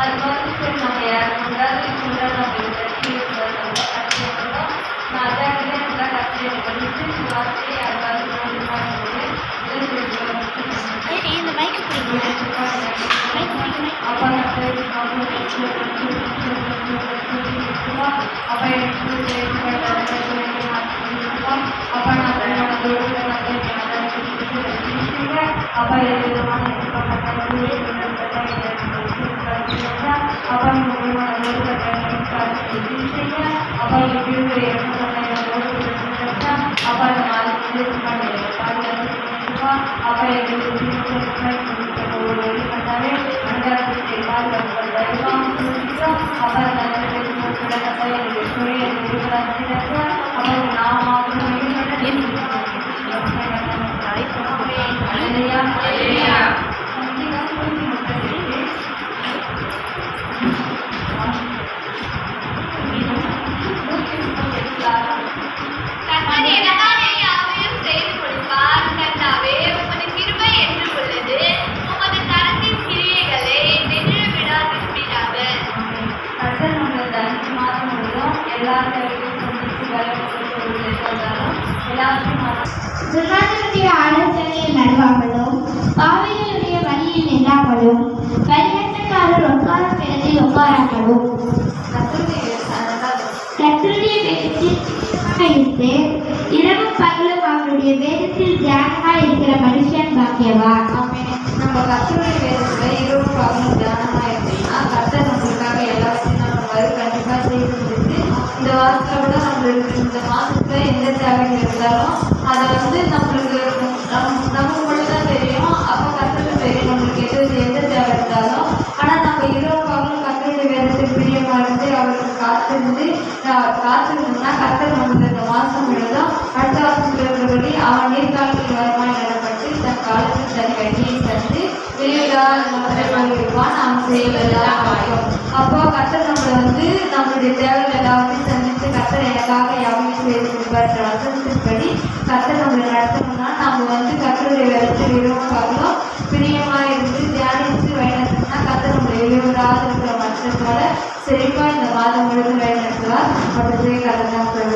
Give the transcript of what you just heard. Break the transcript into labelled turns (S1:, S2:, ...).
S1: அது மாதிரி சரி நம்ம யார் முன்னாடி நம்ம கட்சி நான் அதான் நல்லா கட்சியை படித்து வார்த்தையை யாருக்காவது
S2: இந்த மைக்கு
S1: அப்பா அப்பா எனக்கு அப்பா நான் apa yang dilakukan apa yang
S2: துர்நாதனுடைய ஆலோசனையில் நடவாமலும் பாவிகளுடைய வழியில் நில்லாமலும் பரிகாசக்காரர் உட்கார இடத்தில் உட்காராமலும் கர்த்தருடைய வேதத்தில் இருந்து இரவும் பகலும் அவருடைய வேதத்தில் தியானமாய் இருக்கிற மனுஷன் பாக்கியவான்.
S1: நம்ம கர்த்தருடைய வேதத்துல இரவும் பகலும் தியானமா இருந்தீங்கன்னா கர்த்தர் நம்மளுக்காக எல்லாத்தையும் நம்ம கண்டிப்பா செய்து முடிச்சு இந்த வாரத்துல கூட நம்மளுக்கு இந்த மாசத்துல எந்த தேவைகள் இருந்தாலும் அதை வந்து நம்மளுக்கு நமக்குள்ளதான் தெரியும். அப்போ கர்த்தருக்கு தெரியும் நம்மளுக்கு எந்த தேவை இருந்தாலும். ஆனால் நம்ம இரவு பகலும் கர்த்தருடைய வேதத்துக்கு பிரியமா இருந்து அவருக்கு காத்திருந்தோம்னா கர்த்தர் நம்மளுக்கு இந்த மாசம் முழுதும் அடுத்த வாசம் இருக்கிறபடி அவன் நீர்காலத்தில் வருமாய் நடப்பட்டு தன் காலத்தில் தன் கட்டியை தந்து வெளியிடாத இருப்பான் நாம் செய்வதெல்லாம் ஆகும். அப்போ கர்த்தர் நம்மளை வந்து நம்மளுடைய தேவைகள் எல்லாத்தையும் சந்தித்து கர்த்தர் எனக்காக யாவையும் செய்து கொடுப்பார் வசனத்தின்படி கர்த்தர் நம்மளை நடத்தணும்னா நம்ம வந்து கர்த்தருடைய வேதத்தில் இரவும் பகலும் பிரியமா இருந்து தியானித்து வழிநடத்தினா கர்த்தர் நம்மளை இளைவராக இருக்கிற மற்றத்தோட செழிப்பா இந்த மாதம் முழுவதும் வழிநடத்துவார். மற்றபடி கர்த்தர் தான் பிரபு